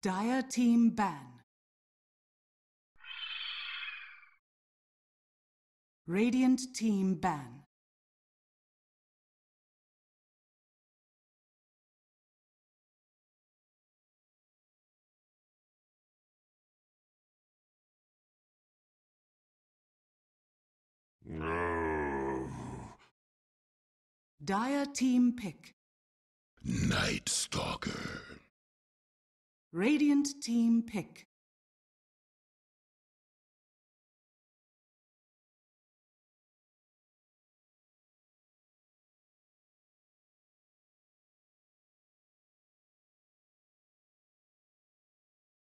Dire team ban. Radiant team ban. Dire team pick. Night Stalker. Radiant team pick.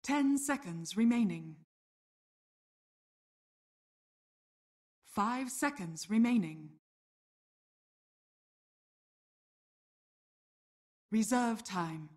Ten seconds remaining. 5 seconds remaining. Reserve time.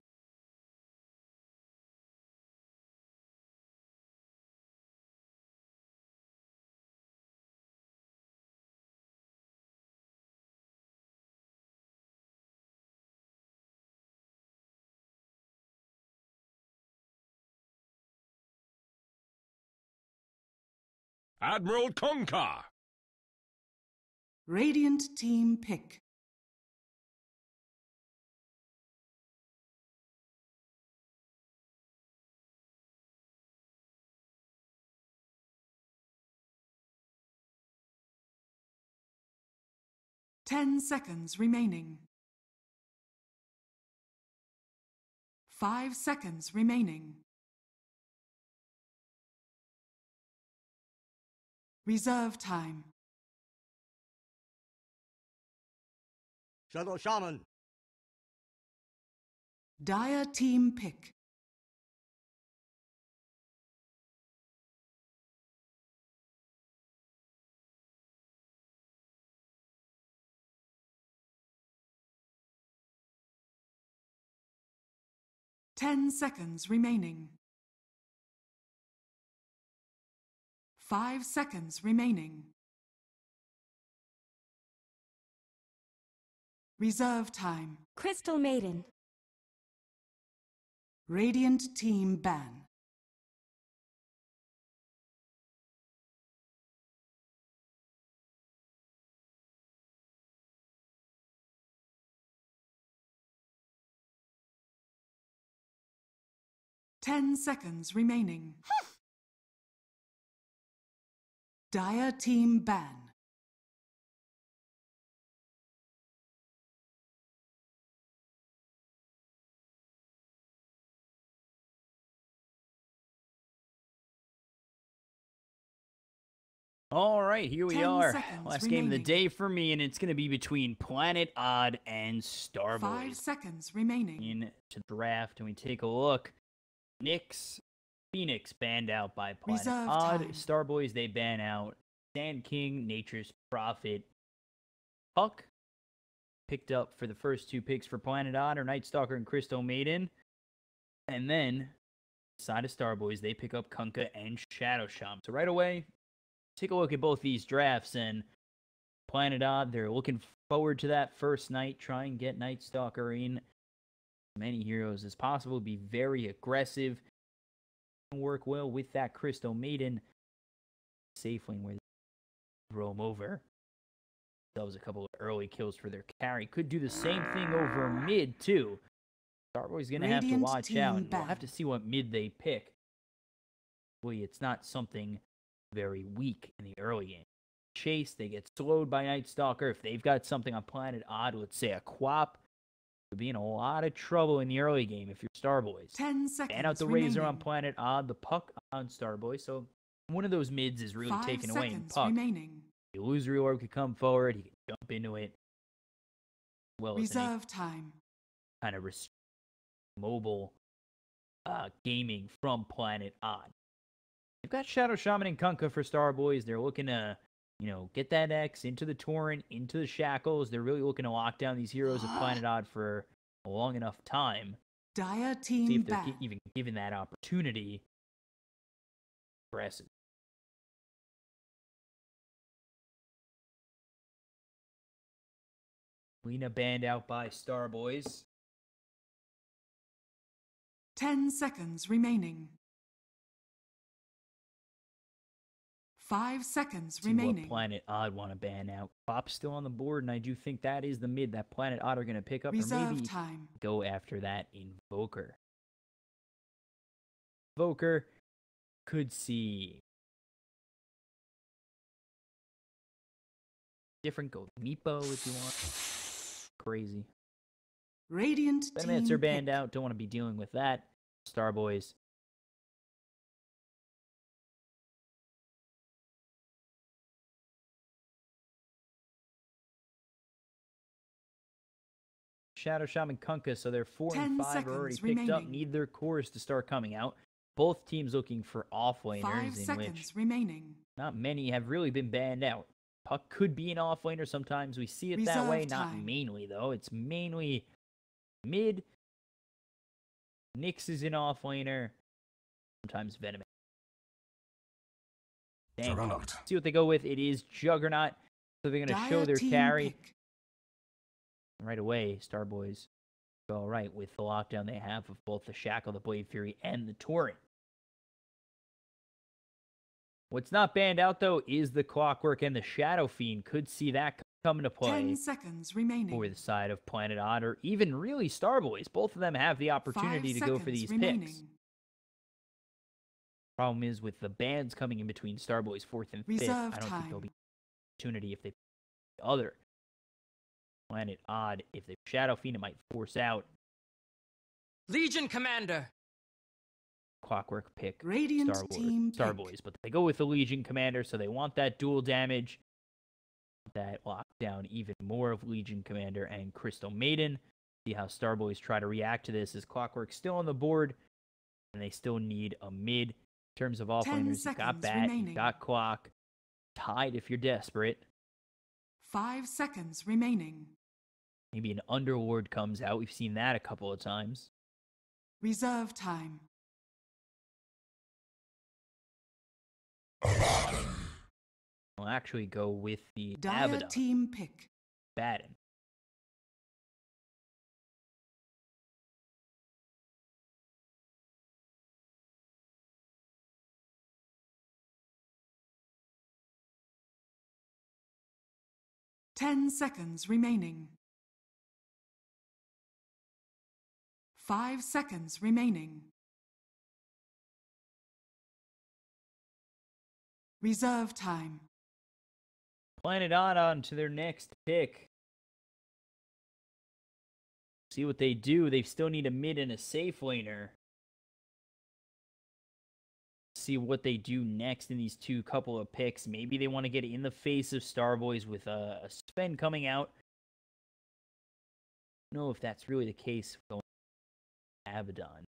Admiral Kunkka. Radiant team pick. Ten seconds remaining. 5 seconds remaining. Reserve time. Shadow Shaman. Dire team pick. Ten seconds remaining. 5 seconds remaining. Reserve time. Crystal Maiden. Radiant team ban. Ten seconds remaining. Dire team ban. All right, here we 10 are. seconds Last game of the remaining. day for me, and it's going to be between Planet Odd and 5 Starboyz. seconds remaining. Into the draft, and we take a look. Phoenix banned out by Planet Reserve Odd. time. Starboyz, they ban out Sand King, Nature's Prophet. Puck picked up for the first 2 picks for Planet Odd are Night Stalker and Crystal Maiden. And then, side of Starboyz, they pick up Kunkka and Shadow Shaman. So right away, take a look at both these drafts, and Planet Odd, they're looking forward to that first night. Try and get Night Stalker in as many heroes as possible. Be very aggressive. Work well with that Crystal Maiden. Safely where they roam over. That was a couple of early kills for their carry. Could do the same thing over mid, too. Starboy's going to have to Radiant watch team out, and we'll ban. have to see what mid they pick. Boy, it's not something very weak in the early game. Chase, they get slowed by Night Stalker. If they've got something on Planet Odd, let's say a Quap, you'll be in a lot of trouble in the early game if you're Starboyz. 10 seconds Ban out the remaining. Razor on Planet Odd, the Puck on Starboyz. So one of those mids is really 5 taken away in seconds Puck. remaining. The illusory orb could come forward, he can jump into it. Well, as any Reserve time. kind of mobile gaming from Planet Odd. They've got Shadow Shaman and Kunkka for Starboyz. They're looking to, get that X into the Torrent, into the Shackles. They're really looking to lock down these heroes of Planet Odd for a long enough time. Dire See team if they're ban. even given that opportunity. Aggressive. Lena banned out by Starboyz. 10 seconds remaining. 5 seconds See remaining. what Planet Odd want to ban out. Pop's still on the board, and I do think that is the mid that Planet Odd are going to pick up, or Reserve maybe time. go after that Invoker. Invoker could see different. Go Meepo if you want. Crazy. Radiant Venomants team are banned pick. out. Don't want to be dealing with that. Starboyz. Shadow Shaman Kunkka, so they're 4 and 5 are already picked up. Need their cores to start coming out. Both teams looking for offlaners, 5 in seconds which remaining. not many have really been banned out. Puck could be an offlaner sometimes. We see it that Reserve way. Not time. mainly, though. It's mainly mid. Nyx is an offlaner. Sometimes Venom. Juggernaut. See what they go with. It is Juggernaut. So they're going to show Dire their team carry. pick. Right away, Starboyz go all right with the lockdown they have of both the Shackle, the Blade Fury, and the Torrent. What's not banned out, though, is the Clockwork, and the Shadow Fiend could see that come into play 10 seconds remaining. for the side of Planet Odd, or even really Starboyz. Both of them have the opportunity 5 to go for seconds these remaining. picks. Problem is, with the bans coming in between Starboyz 4th and 5th, Reserve I don't think there'll be time. opportunity if they pick the other. Planet Odd, if they Shadow Fiend, it might force out Legion Commander. Clockwork pick Radiant team pick. Starboyz, but they go with the Legion Commander, so they want that dual damage, that lockdown even more of Legion Commander and Crystal Maiden. See how Starboyz try to react to this. As Clockwork still on the board, and they still need a mid. In terms of offlaners, you got seconds Bat, remaining. you got Clock, Tide if you're desperate. 5 seconds remaining. Maybe an Underlord comes out. We've seen that a couple of times. Reserve time. I'll actually go with the Dire Abaddon, team pick. Batten. Ten seconds remaining. 5 seconds remaining. Reserve time. Planet Odd on to their next pick. See what they do. They still need a mid and a safe laner. See what they do next in these two couple of picks. Maybe they want to get in the face of Starboyz with a spend coming out. I don't know if that's really the case going Abaddon.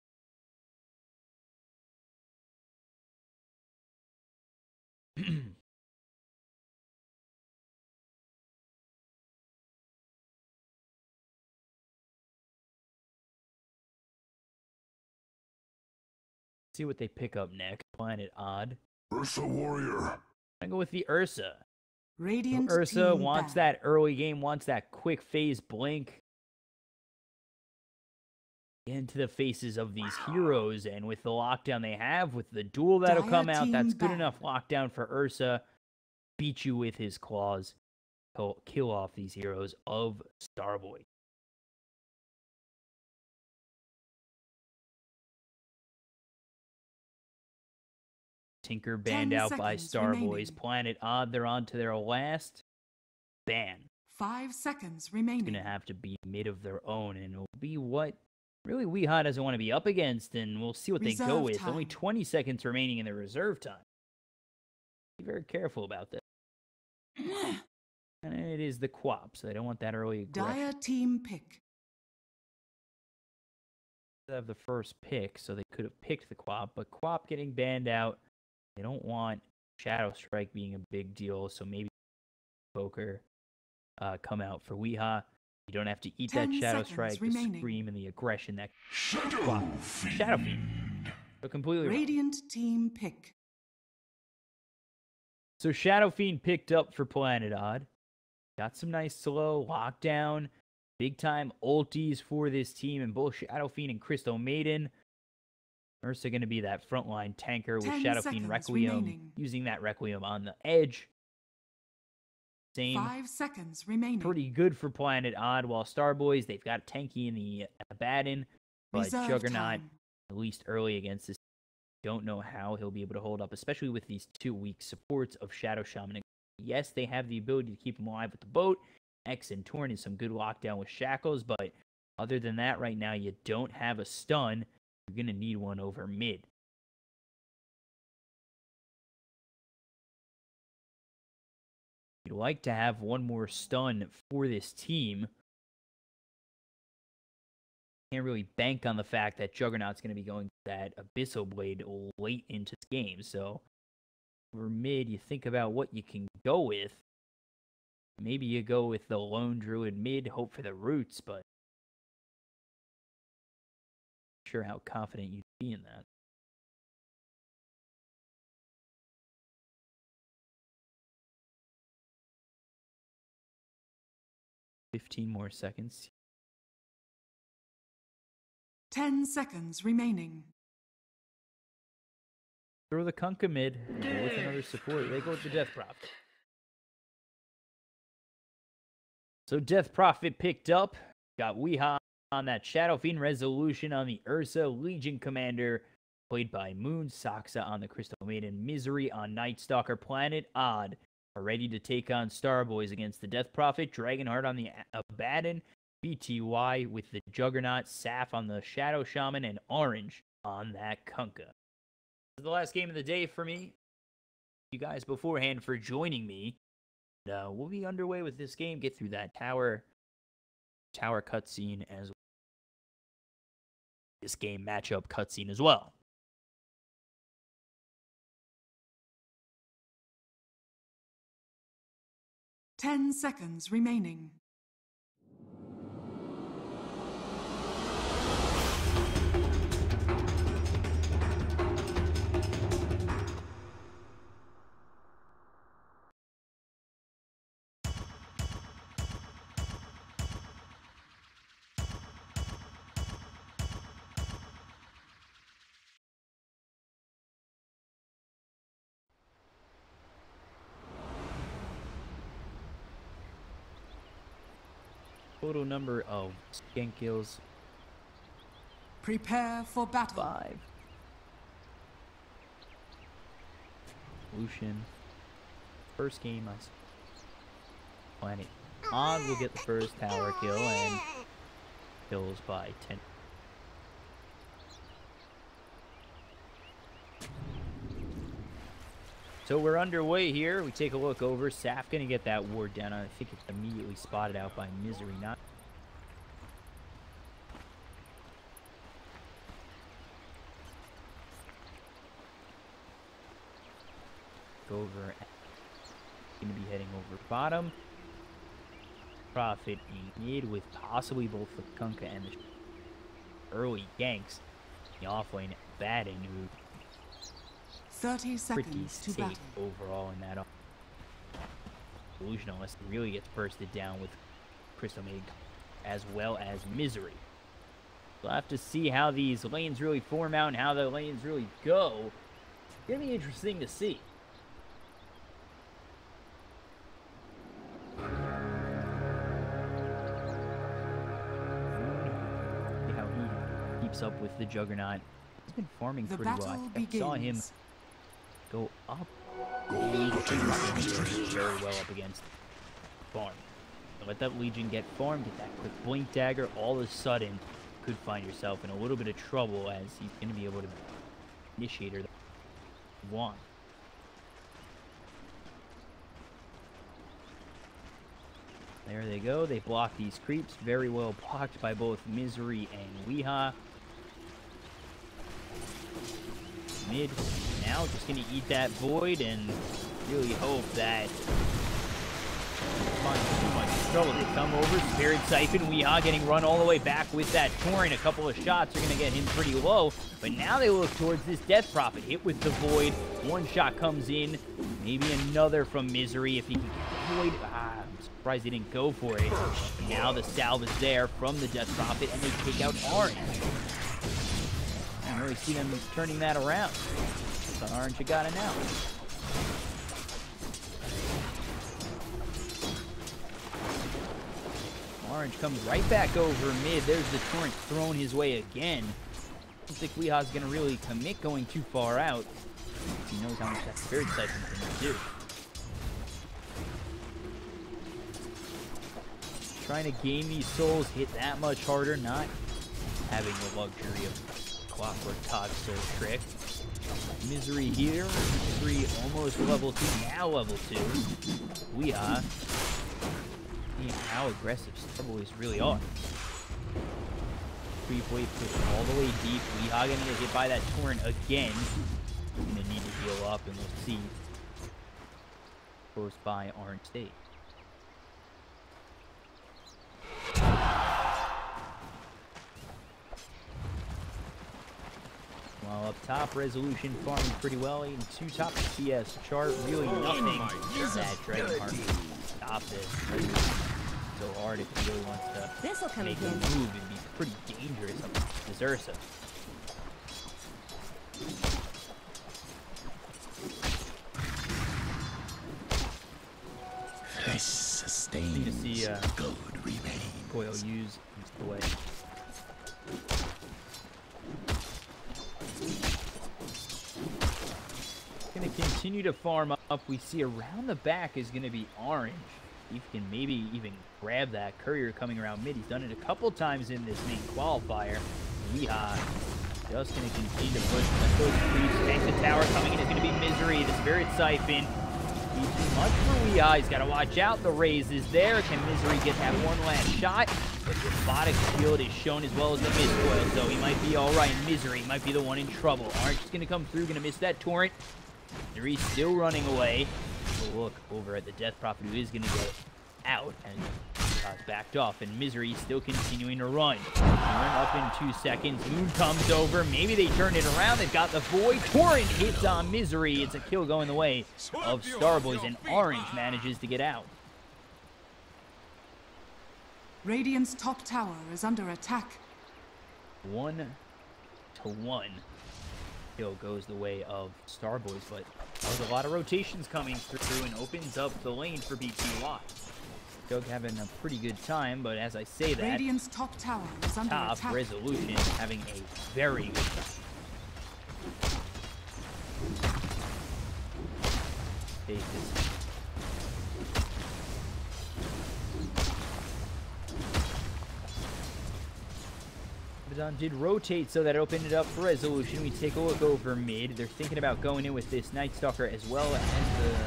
See what they pick up next. Planet Odd. Ursa Warrior. I go with the Ursa. Radiant Ursa team wants back. that early game, wants that quick phase blink. Into the faces of these heroes, and with the lockdown they have, with the duel that'll Dire come out, team that's good back. enough lockdown for Ursa. Beat you with his claws. He'll kill off these heroes of Starboy. Tinker banned 10 out by seconds Starboyz. remaining. Planet Odd, they're on to their last ban. 5 seconds It's remaining. going to have to be mid of their own, and it'll be what really Weehaw doesn't want to be up against, and we'll see what they go Reserve with. Only time. 20 seconds remaining in the reserve time. Be very careful about that. And it is the Quap, so they don't want that early aggression. Dire team pick. They have the first pick, so they could have picked the Quap, but Quap getting banned out. They don't want Shadow Strike being a big deal, so maybe Poker come out for Weehaw. You don't have to eat that 10 Shadow seconds Strike, the remaining. scream, and the aggression that Shadow Shadow Fiend. So completely wrong. Radiant team pick. So Shadow Fiend picked up for Planet Odd. Got some nice slow lockdown, big time ultis for this team, and both Shadow Fiend and Crystal Maiden Ursa going to be that frontline tanker with 10 Shadow seconds Fiend Requiem, remaining. using that Requiem on the edge. Same. 5 seconds remaining. Pretty good for Planet Odd, while Starboyz, they've got Tanky in the Abaddon, but Reserve Juggernaut, time. at least early against this, don't know how he'll be able to hold up, especially with these 2 weak supports of Shadow Shaman. Yes, they have the ability to keep him alive with the boat. X and Torn is some good lockdown with Shackles, but other than that, right now, you don't have a stun. You're going to need one over mid. You'd like to have one more stun for this team. Can't really bank on the fact that Juggernaut's going to be going to that Abyssal Blade late into the game. So for mid, you think about what you can go with. Maybe you go with the Lone Druid mid, hope for the roots, but not sure how confident you'd be in that. $15 more seconds. 10 seconds remaining. Throw the Kunkka mid. Go with another support. They go with the Death Prophet. So Death Prophet picked up. Got Weeha on that Shadow Fiend Resolution on the Ursa. Legion Commander played by Moon. Saksa on the Crystal Maiden. Misery on Night Stalker. Planet Odd are ready to take on Starboyz against the Death Prophet. Dragonheart on the Abaddon. BTY with the Juggernaut. Saf on the Shadow Shaman. And Orange on that Kunkka. The last game of the day for me. You guys beforehand for joining me. We'll be underway with this game. Get through that tower cutscene as well. This game matchup cutscene as well. Ten seconds remaining. Total number of skank kills, Prepare for battle. 5. Lucian. First game, I see. Planet Odd will get the first tower kill and kills by 10. So we're underway here. We take a look over. Saf gonna get that ward down. I think it's immediately spotted out by Misery. Not over. Gonna be heading over bottom. Prophet mid with possibly both the Kunkka and the early ganks. The offlane Abaddon, who 30 pretty seconds to safe battle. overall in that illusion, unless it really gets bursted down with Crystal Maiden as well as Misery. We'll have to see how these lanes really form out and how the lanes really go. It's gonna be interesting to see. See how he keeps up with the Juggernaut. He's been farming The pretty well. battle I saw him begins. go up. Very well up against farm. Let that Legion get farmed, get that quick blink dagger. All of a sudden, could find yourself in a little bit of trouble as he's going to be able to initiate her. One. There they go. They block these creeps. Very well blocked by both Misery and Weeha. Mid now just going to eat that void and really hope that finds too much trouble. They come over, Spirit Siphon, Weeha getting run all the way back with that Torrent. A couple of shots are going to get him pretty low, but now they look towards this Death Prophet. Hit with the void. One shot comes in, maybe another from Misery if he can get the void. I'm surprised he didn't go for it. But now the salve is there from the Death Prophet, and they take out Orange. really see them turning that around. But Orange got it now. Orange comes right back over mid. There's the torrent thrown his way again. I don't think Weeha's going to really commit going too far out. He knows how much that Spirit Siphon can do. Trying to gain these souls, hit that much harder, not having the luxury of Clockwork Todd soul trick. Misery here. Misery almost level 2, now level 2. Weeha. How aggressive Starboyz really are. Creep wave push all the way deep. Weeha gonna get hit by that torrent again. Gonna need to heal up, and we'll see. Close by Orange State. While up top, Resolution farming pretty well. 8-2 top of CS chart. Really nothing that Dragonheart can stop this. So hard if he really wants to make a move and be pretty dangerous up to Zersa. This sustains. To see gold remains. Coil use the way. Gonna continue to farm up. We see around the back is gonna be Orange. He can maybe even grab that courier coming around mid. He's done it a couple times in this main qualifier. Weeha just gonna continue to push. Let those creeps. Tank the tower coming in is gonna be Misery. The Spirit Siphon. Be too much for Weeha. He's gotta watch out. The raise is there. Can Misery get that one last shot? But the robotic shield is shown as well as the mist coil, so he might be alright. Misery might be the one in trouble. Orange is gonna come through, gonna miss that torrent. Misery's still running away. We'll look over at the Death Prophet, who is gonna get out, and backed off, and Misery still continuing to run. Turn up in 2 seconds. Moon comes over. Maybe they turn it around. They've got the Void. Torrent hits on Misery. It's a kill going the way of Starboyz, and Orange manages to get out. Radiant's top tower is under attack. 1-1. Kill goes the way of Starboyz, but there's a lot of rotations coming through and opens up the lane for BTY. Doug having a pretty good time, but as I say that, Radiant's top tower is under attack. Resolution having a very good time. Take this. Abaddon did rotate, so that opened it up for Resolution. We take a look over mid. They're thinking about going in with this Night Stalker as well as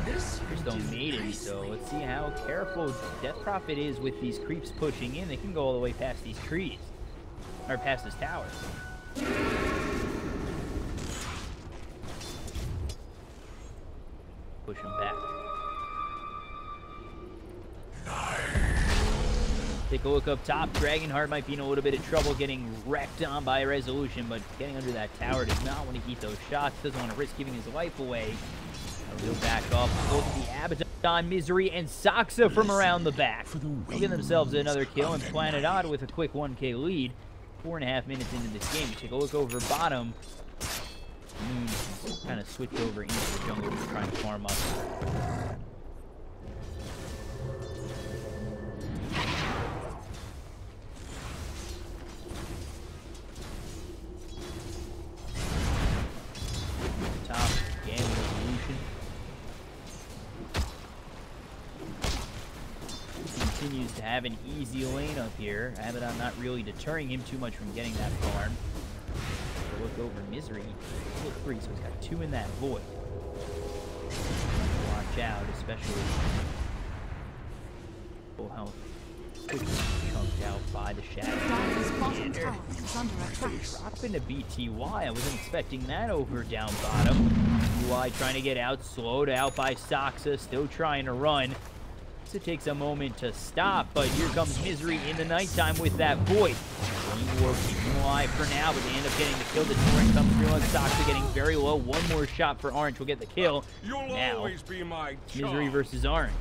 the Crystal Maiden. So let's see how careful Death Prophet is with these creeps pushing in. They can go all the way past these trees, or past this tower. Push him back. Take a look up top. Dragonheart might be in a little bit of trouble getting wrecked on by Resolution, but getting under that tower does not want to eat those shots. Doesn't want to risk giving his life away. He'll back off. Go to the Abaddon, Misery, and Saksa from around the back. They'll give themselves another kill, and Planet Odd with a quick 1K lead. 4.5 minutes into this game. We take a look over bottom. Moon kind of switched over into the jungle to try and farm up. Continues to have an easy lane up here. Abaddon not really deterring him too much from getting that farm. So look over Misery. Look 3, so he's got 2 in that void. Watch out, especially full health. Quickly chunked out by the shadow. Drop into BTY. I wasn't expecting that over down bottom. BTY trying to get out, slowed out by Saksa, still trying to run. It takes a moment to stop, but here comes Misery in the nighttime with that void. War keeping him alive for now, but they end up getting the kill. The torrent comes through on Saksa, getting very low. One more shot for Orange will get the kill. Now, always be my Misery versus Orange.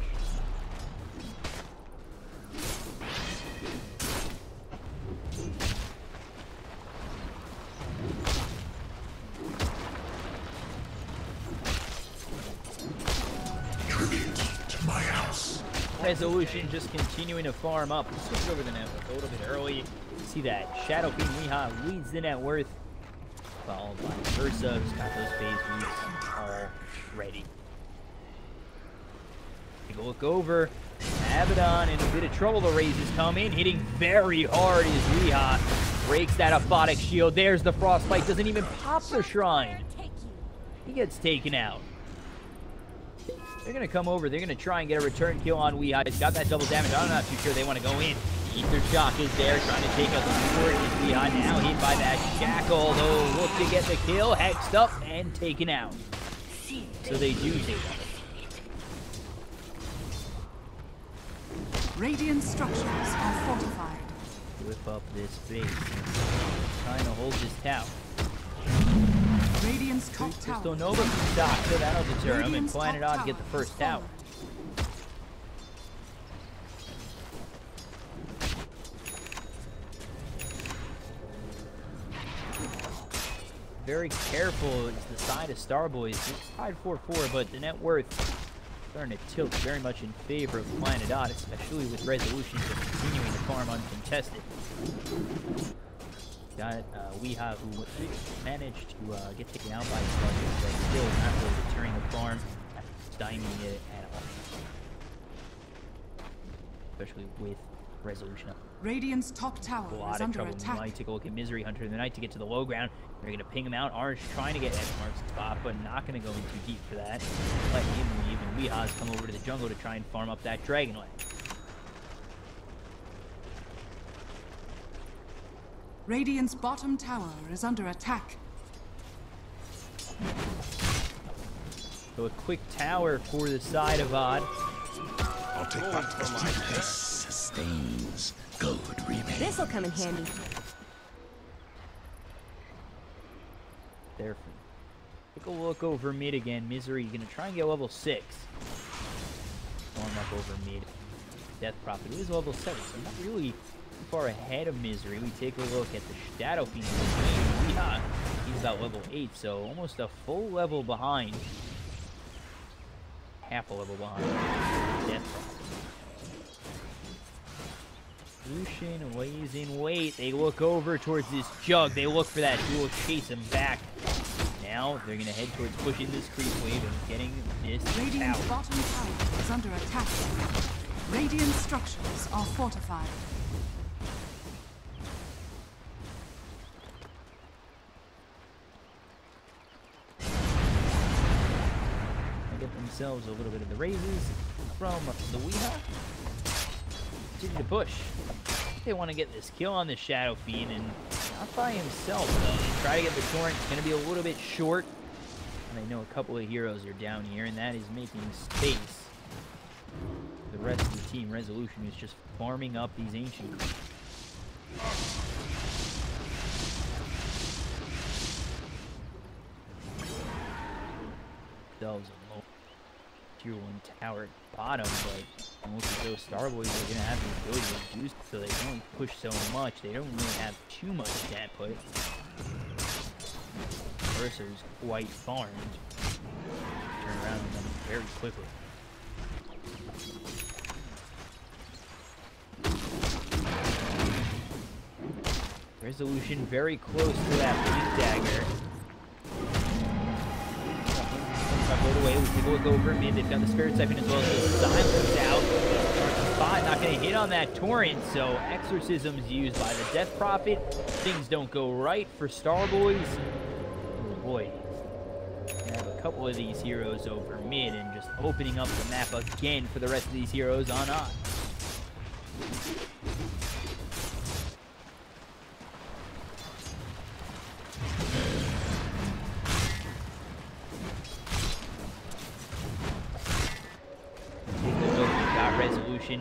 Resolution just continuing to farm up. Switch over the net worth a little bit early. See that Shadow King Weeha leads the net worth. Followed by Versa, who's got those phase boots all ready. Take a look over. Abaddon in a bit of trouble. The raises come in, hitting very hard as Weeha breaks that aphotic shield. There's the Frostbite. Doesn't even pop the shrine. He gets taken out. They're going to come over. They're going to try and get a return kill on Weeha. He's got that double damage. I'm not too sure they want to go in. Ether Shock is there, trying to take out the sword. Weeha now hit by that shackle, though. Look to get the kill. Hexed up and taken out. So they do take out. Radiant structures are fortified. Whip up this base. Trying to hold this tower. Radiant's top tower. Crystal Nova from stock, so that'll deter him and plan it on to get the first tower. Very careful is the side of Starboyz. It's tied 4-4, but the net worth starting to tilt very much in favor of Planet Odd, especially with Resolution just continuing to farm uncontested. Got Weeha, who managed to get taken out by Starboyz, but still not really deterring the farm, stymieing it at all. Especially with Resolution up. Radiant's top tower A lot is of under trouble. attack. Might take a look at Misery Hunter in the night to get to the low ground. They're going to ping him out. Orange trying to get Edmark's spot, but not going to go in too deep for that. Let him leave, and Weeha's come over to the jungle to try and farm up that Dragonland. Radiant's bottom tower is under attack. So a quick tower for the side of Odd. I'll take that for my This sustains. Good remains. This'll come in handy. There. Take a look over mid again. Misery gonna try and get level 6. Farm up over mid. Death Prophet is level 7, so not really too far ahead of Misery. We take a look at the Shadow Fiend. He's about level 8, so almost a full level behind. Half a level behind Death Prophet. Lucian lays in wait. They look over towards this Jug. They look for that duel, chase him back. Now they're going to head towards pushing this creep wave and getting this Radiant's tower. bottom tower is under attack. Radiant structures are fortified. They get themselves a little bit of the raises from the Weeha. Continue to push. They want to get this kill on the Shadow Fiend, and not by himself, though. They try to get the Torrent. It's going to be a little bit short. And they know a couple of heroes are down here, and that is making space. The rest of the team, Resolution, is just farming up these Ancient Creatures. Themselves a low tier 1 tower at bottom, but most of those Starboyz are going to have the ability to do so they can only push so much. They don't really have too much stat put. Mercer's quite farmed. Turn around on them very quickly. Resolution very close to that Blink Dagger. All the way, we can look over mid. They've got the Spirit Siphon as well, so Silence out. Spot not going to hit on that Torrent, so Exorcism's used by the Death Prophet. Things don't go right for Starboyz. Oh boy. We have a couple of these heroes over mid and just opening up the map again for the rest of these heroes on Odd.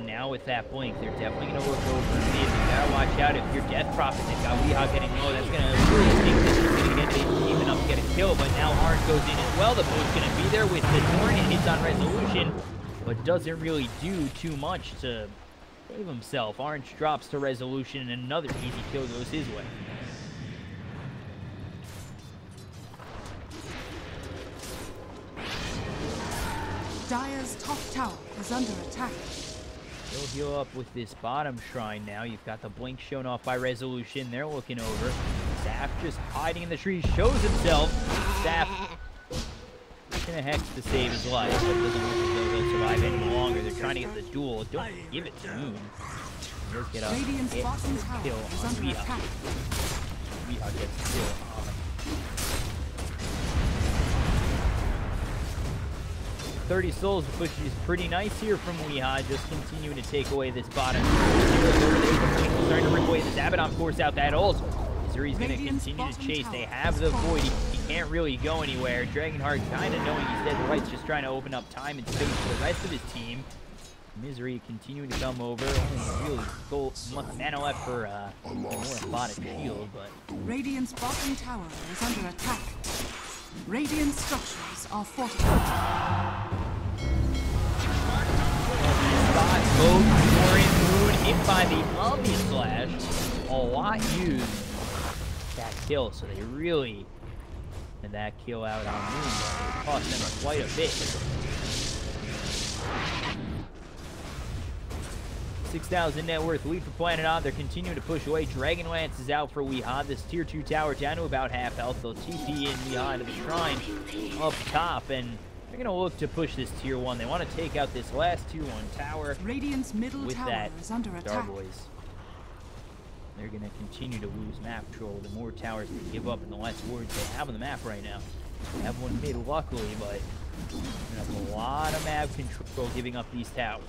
Now with that blink, they're definitely going to look over mid. You gotta watch out if your Death Prophet has got Weeha getting low. That's going to really think that he's going to get even up to get a kill. But now Orange goes in as well. The bow's going to be there with the Torrent. It hits on Resolution, but doesn't really do too much to save himself. Orange drops to Resolution, and another easy kill goes his way. Dire's top tower is under attack. He'll heal up with this bottom shrine now. You've got the blink shown off by Resolution. They're looking over. Saf just hiding in the trees, shows himself. Saf gonna hex to save his life, but it doesn't look as though he'll survive any longer. They're trying to get the duel. Don't give it to Moon. He'll get up. Radiant's bottom tower Kill is on under Weeha. attack. Weeha gets the kill on 30 souls, which is pretty nice here from Weeha, just continuing to take away this bottom. Starting to rip away this Abaddon, force out that ult. Missouri's going to continue to chase. They have the void. He can't really go anywhere. Dragonheart kind of knowing he's dead to rights, just trying to open up time and space for the rest of his team. Misery continuing to come over. Only really mana left for more robotic shield, but Radiant's bottom tower is under attack. Radiant structures are fortified. Spot both Warren Moon hit by the Omni Slash. A lot used that kill, so they really had that kill out on Moon, but it cost them quite a bit. 6,000 net worth lead for Planet On. They're continuing to push away. Dragonlance is out for Weeha. This tier 2 tower down to about half health. They'll TP in Weeha into the shrine up top, and they're going to look to push this tier 1. They want to take out this last tier 1 tower. Radiant's middle with tower that is under attack. Starboyz. They're going to continue to lose map control. The more towers they give up and the less wards they have on the map right now. They have one mid, luckily, but they have a lot of map control giving up these towers.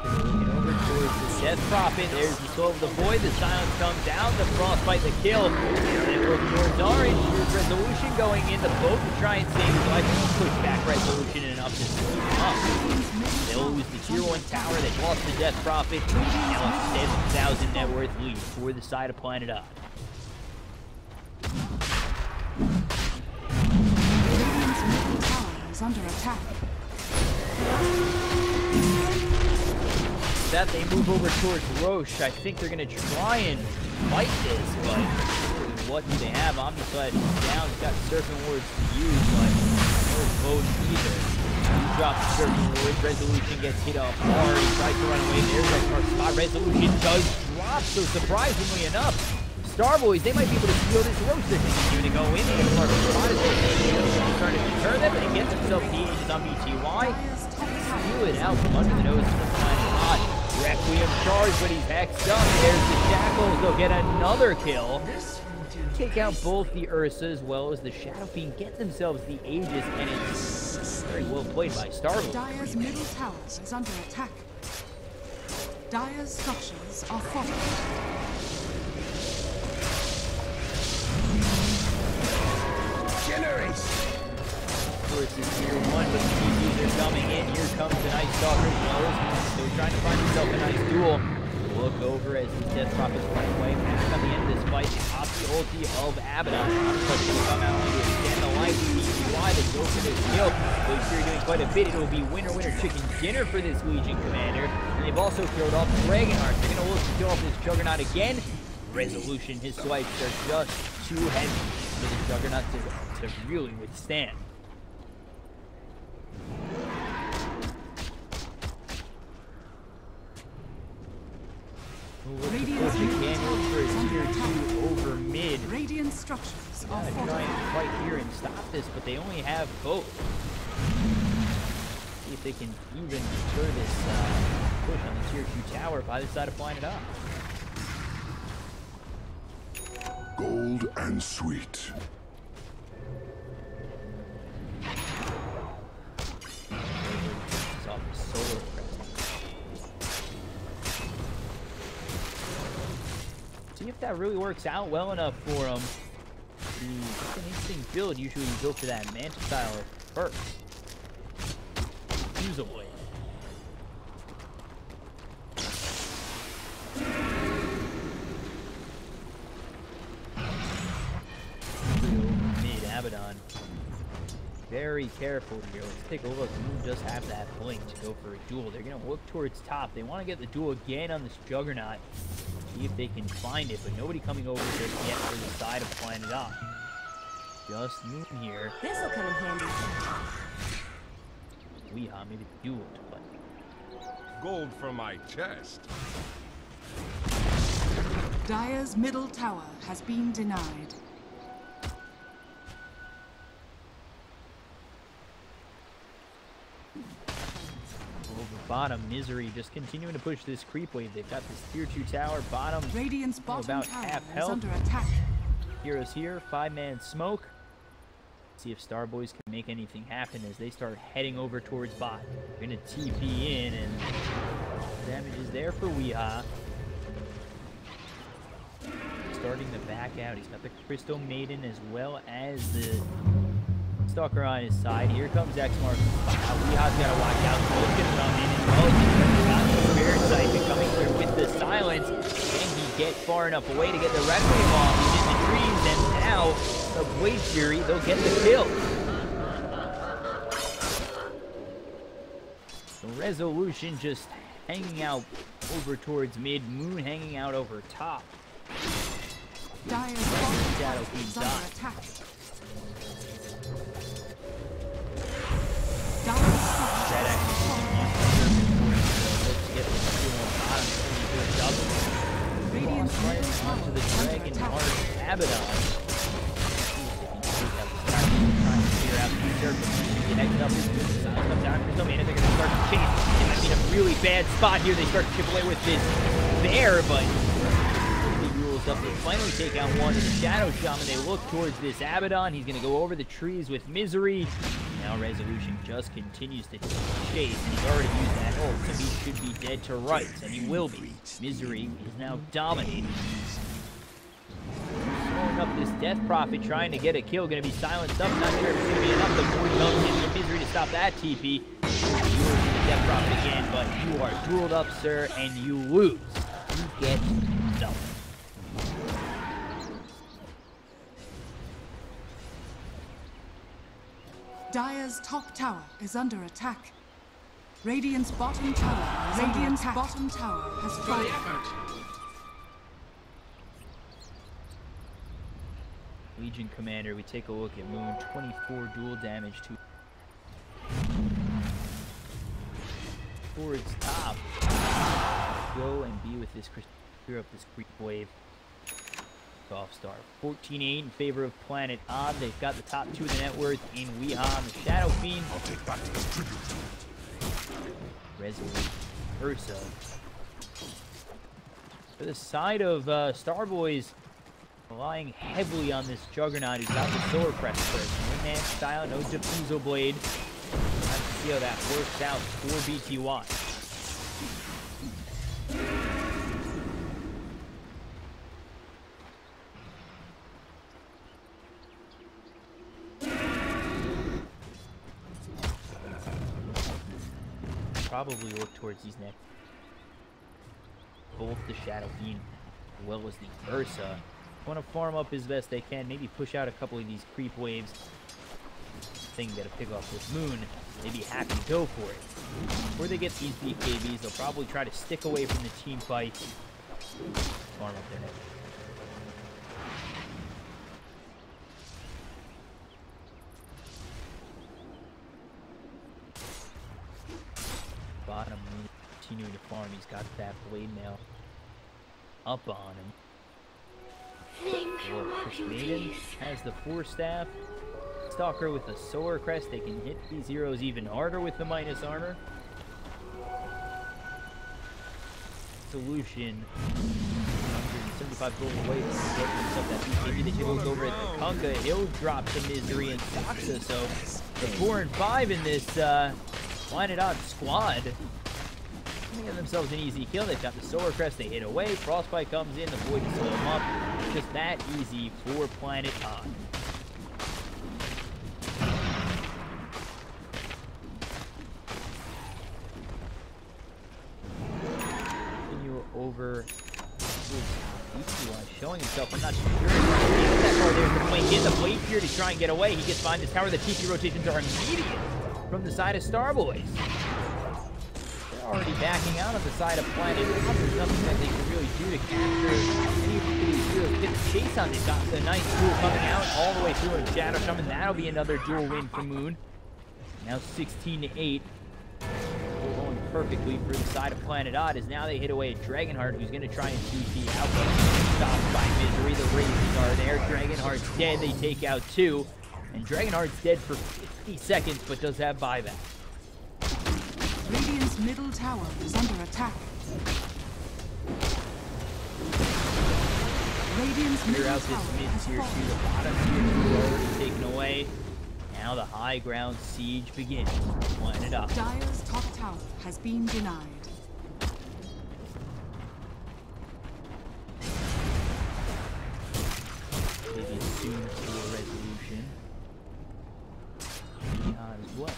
Looking over towards the Death Prophet. There's the Soul of the Void. The silence comes down. The Frostbite, the kill. And they look towards Orange. Here's Resolution going in the boat to try and save his life. Push back Resolution enough to sweep him up. They'll lose the tier 1 tower. They lost the Death Prophet. Now a 7,000 net worth lead for the side of Planet On. Radiant's middle tower is under attack. That they move over towards Roche. I think they're going to try and fight this, but what do they have? Omnislash is down. He's got Serpent Wards to use, but no boat either. He drops the Serpent Wards. Resolution gets hit up hard. He tries to run away. There's that first spot. Resolution does drop, so surprisingly enough, Starboyz, they might be able to steal this Roche. They're continuing to go in. They have a spot as they're starting to deter them, and they get themselves the ages on BTY. Steal it out from under the nose of the Planet On. Requiem charge, but he's hexed up. There's the Shackles. They'll get another kill. Take out both the Ursa as well as the Shadow Fiend. Get themselves the Aegis, and it's very well played by Starboyz. Dire's middle tower is under attack. Dire's structures are fortified. Versus tier 1, but the TPs are coming in. Here comes the Night Stalker. They're trying to find himself a nice duel. Look over as the Death Prophet's running away. Back on the end of this fight, they pop the ulti of Abaddon. But they come out to extend the life of BTY. They go for this kill. They're sure doing quite a bit. It'll be winner, winner, chicken dinner for this Legion commander. And they've also killed off Dragonheart. They're going to look to kill off this Juggernaut again. Resolution, his swipes are just too heavy for the Juggernaut to really withstand. Radiant's for a tier 2 over mid. Radiant structures are Try fortified. and fight here and stop this, but they only have both. See if they can even deter this push on the tier 2 tower by the side of Planet On. Gold and sweet. It's off the solar presence. See if that really works out well enough for him. It's an interesting build. Usually you go for that Manta style first. Usably. Mid Abaddon. very careful here. Let's take a look. Moon does have that blink to go for a duel. They're going to look towards top. They want to get the duel again on this Juggernaut. See if they can find it, but nobody coming over just yet for the side of Planet On. Just Moon here. This'll come in handy. Weehaw, maybe the duel to play. Gold from my chest. Dire's middle tower has been denied. Over bottom, Misery just continuing to push this creep wave. They've got this tier 2 tower. Bottom, Radiant's bottom about tower half is health. under attack. Heroes here, 5-man smoke. See if Starboyz can make anything happen as they start heading over towards bot. They're gonna TP in, and damage is there for Weehaw. Starting to back out. He's got the Crystal Maiden as well as the Stalker on his side. Here comes X-Mark. Weehaw's got to watch out. Both gonna come in as well. He's got the Spirit Siphon coming through with the silence. Can he get far enough away to get the Requiem off? He's in the trees, and now the Blade Fury, they'll get the kill. So Resolution just hanging out over towards mid. Moon hanging out over top. Dire's bottom Shadow tower Queen is under died. attack. Dire's structures That are Let's get the two on bottom. Pretty good double. Radiant's Right middle tower onto the is under Dragon attack. Heart Abaddon. Trying to figure out the surface. He next up is Silence comes down. Crystal Maiden, they're going to start to chase. It might be in a really bad spot here. They start to chip away with this bear, but up. They finally take out one of the Shadow Shaman. They look towards this Abaddon. He's going to go over the trees with Misery. Now Resolution just continues to chase, and he's already used that ult, so he should be dead to rights, and he will be. Misery is now dominating. Throwing up this Death Prophet, trying to get a kill. Going to be silenced up. Not sure if it's going to be enough. The board comes in for Misery to stop that TP. You are the Death Prophet again, but you are dueled up, sir, and you lose. You get dumped. Dire's top tower is under attack. Radiant's bottom tower is Radiant's bottom tower has fallen. Legion Commander, we take a look at Moon. 24 dual damage to towards top. Go and be with this clear up this creep wave. Off star. 14-8 in favor of Planet On. They've got the top 2 of the net worth in Weehaw and the Shadow Fiend. I'll take back this tribute. Resolute. Ursa. For the side of Starboyz, relying heavily on this Juggernaut who's got the Solar Crest first. One-man style, no Diffusal Blade. We'll have to see how that works out for BTY. Probably look towards these next. Both the Shadow Fiend as well as the Ursa. Want to farm up as best they can, maybe push out a couple of these creep waves. Thing got to pick off with Moon. They'd be happy to go for it. Before they get these BKBs, they'll probably try to stick away from the team fight. Farm up their net. Bottom, continuing to farm. He's got that blade mail up on him. Or Push Maiden has the 4-staff. Stalker with the Solar Crest. They can hit these heroes even harder with the minus armor. Solution. 175 gold away from getting himself that BKB. They take a look over at the Kunga. He'll drop the Misery and Saxa. So the 4 and 5 in this Planet On squad. They get themselves an easy kill. They've got the Solar Crest. They hit away. Frostbite comes in. The Void to slow them up. Just that easy for Planet On. Continue over BTY showing himself. I'm not sure. anymore. There's the blink in, the blade here to try and get away. He gets behind this tower. The TP rotations are immediate from the side of Starboyz. They're already backing out on the side of Planet Earth. There's nothing that they can really do to capture any of these heroes. Get the chase on. They've got the nice duel coming out all the way through a Shadow Shaman. That'll be another duel win for Moon. Now 16-8. Going perfectly for the side of Planet Odd as now they hit away at Dragonheart, who's going to try and CP out, but stopped by Misery. The Ravens are there. Dragonheart's dead. They take out 2. And Dragonheart's dead for 50 seconds, but does have buyback. Radiant's middle tower is under attack. Radiant's Clear middle out tower this mid has tier 2. fallen. The bottom tier 2 already taken away. Now the high ground siege begins. Planet Odd. Dire's top tower has been denied. Maybe soon to a resolution. As well.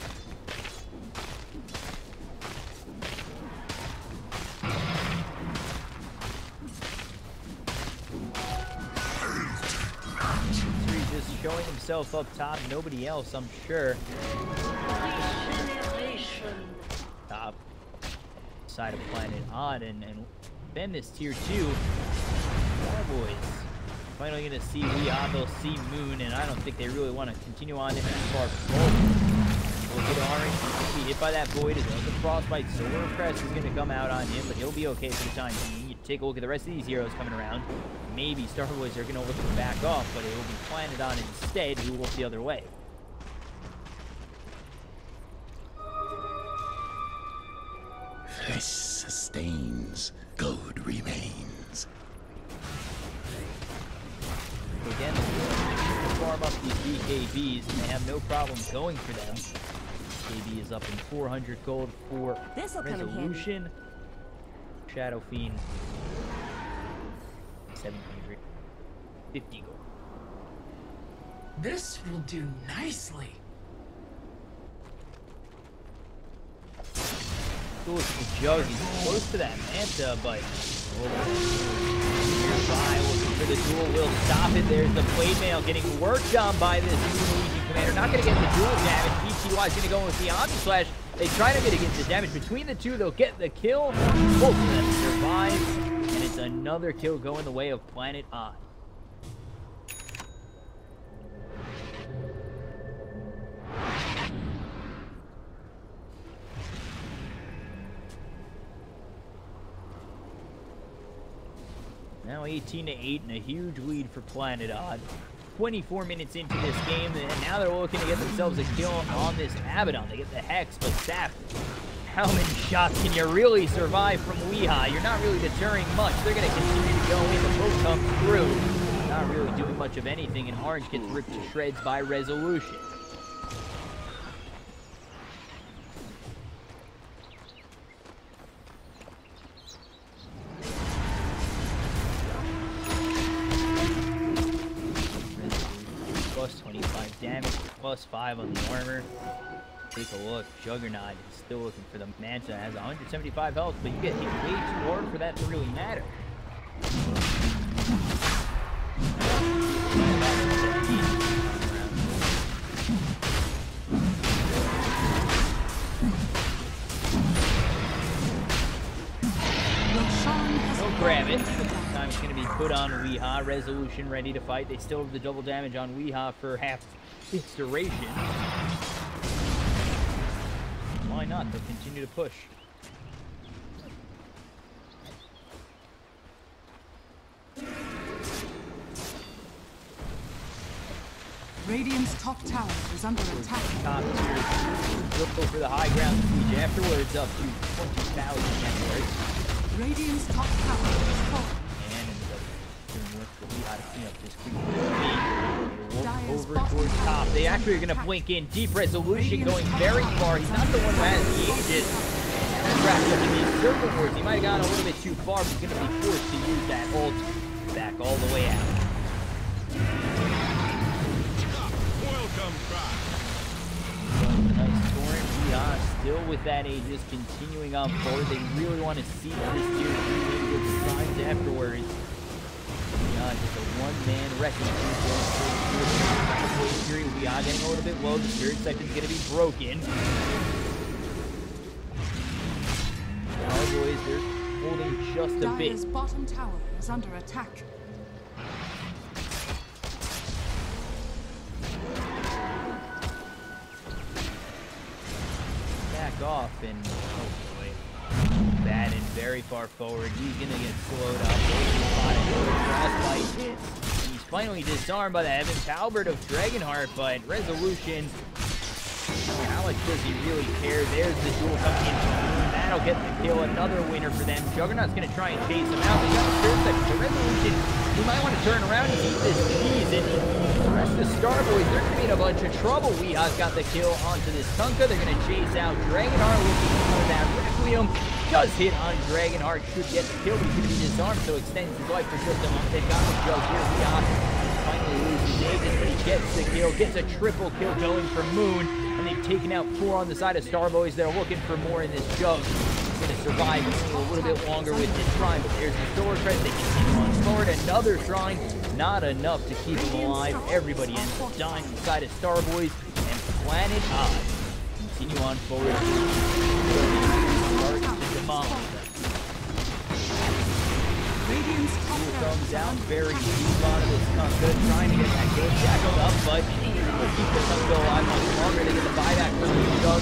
Just showing himself up top. Nobody else, I'm sure. Top side of Planet Odd and then this tier 2. Starboyz finally gonna see Weehaw, they'll see Moon, and I don't think they really want to continue on in that far forward. Look at Orange, he'll be hit by that Void as well as the Frostbite. Solar Press is gonna come out on him, but he'll be okay for the time being. You take a look at the rest of these heroes coming around. Maybe Starboyz are gonna look to back off, but it will be Planet On instead, who will look the other way. Flesh sustains, gold remains. Again, they farm up these BKBs, and they have no problem going for them. BKB is up in 400 gold for Resolution. Shadow Fiend, 750 gold. This will do nicely. Cool, the Jug is close to that Manta, but nearby looking for the duel will stop it. There's the Blade Mail getting worked on by this new Legion Commander. Not going to get the duel damage. PTY is going to go in with the Omni Slash. They try to mitigate the damage between the two. They'll get the kill. Both of them survive. And it's another kill going the way of Planet Odd. Now 18-8 and a huge lead for Planet Odd. 24 minutes into this game, and now they're looking to get themselves a kill on this Abaddon. They get the Hex, but Sap, how many shots can you really survive from Weehaw? You're not really deterring much. They're going to continue to go in. The poke comes through. Not really doing much of anything, and Orange gets ripped to shreds by Resolution. Plus 25 damage, plus 5 on the armor. Take a look. Juggernaut is still looking for the Manta. Has 175 health, but you get hit way too hard for that to really matter. Don't grab it. This time it's going to be put on Weehaw. Resolution ready to fight. They still have the double damage on Weehaw for half its duration. Why not? They'll continue to push. Radiant's top tower is under attack. Top tier. Go for the high ground siege. Afterwards, up to 20,000 networks. Radiant's top tower is fallen. And ends up doing work for Weehaw to clean up this creep. Dire's Over bottom towards tower top. They is actually are under going to attack. blink in. Deep Resolution Radiant's going top very tower far. is He's not the one who has the Aegis. Wrapped up in these circle wards. He might have gone a little bit too far, but he's going to be forced to use that ult back all the way out. Welcome back. Nice torrent. Weehaw still with that Aegis, continuing on forward. They really want to see this tier 3 with the signs afterwards. just a one-man wrecking crew. We are getting a little bit low. The spirit section's going to be broken. Starboyz, they're holding just a bit. Dire's bottom tower is under attack. Back off and oh boy, Batten very far forward. He's gonna get slowed up. Frostbite hits. He's finally disarmed by the Evan Talbert of Dragonheart, but Resolution. How much does he really care? There's the duel coming in. That'll get the kill. Another winner for them. Juggernaut's gonna try and chase him out. They got a spirit section. The Resolution. He might want to turn around and eat this cheese. And the rest of the Starboyz, they're gonna be in a bunch of trouble. Weeha's got the kill onto this Tonka. They're gonna chase out Dragonheart looking for that Requiem. Does hit on Dragonheart. Should get the kill. He's gonna be disarmed, so extends his life for just a moment. They've got the jug here. Weeha finally loses Aegis, but he gets the kill. Gets a triple kill going for Moon. And they've taken out 4 on the side of Starboyz. They're looking for more in this jug. He's going to survive a little bit longer with this shrine, but there's the Sword Crest. They continue on forward. Another shrine. Not enough to keep him alive. Everybody ends up dying on the side of Starboyz. And Planet Odd continue on forward. Start to demolish them. Comes out very deep onto this Tonka, trying to get that kill shackled up, but we'll keep the Tonka alive much longer to get the buyback for the jug.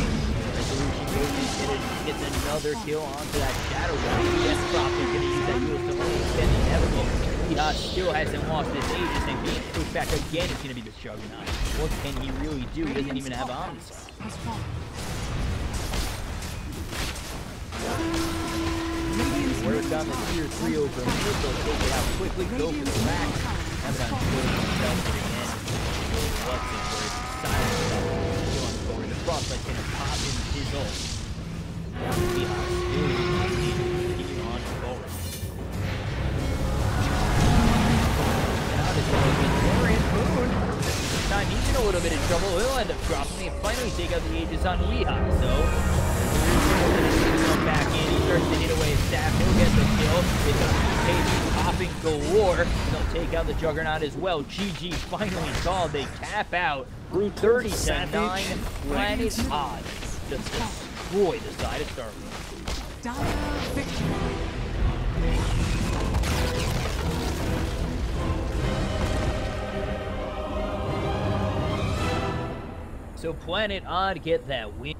Resolution goes and gets another kill onto that Shadow Gun. Yes, Prop is going to use that duel to only extend the inevitable. He still hasn't lost his Aegis, and being pushed back again is going to be the Juggernaut. What can he really do? He doesn't even have Omnistar. Work on the tier 3 over here, they'll take it out quickly, go for the rack. Have it on foot himself again. Reluctant where it's decided to go on forward. The Frostbite's gonna pop in his ult. Weeha still continue on forward. Now this one is Victorian Moon. This time he's in a little bit of trouble. He'll end up dropping and finally take out the Aegis on Weeha. So back in, he starts to hit away his staff, he'll get the kill. It's a case popping galore. They'll take out the Juggernaut as well. GG finally called. They tap out. 30-9. Planet Odd just destroy the side of Starboyz. So Planet Odd get that win.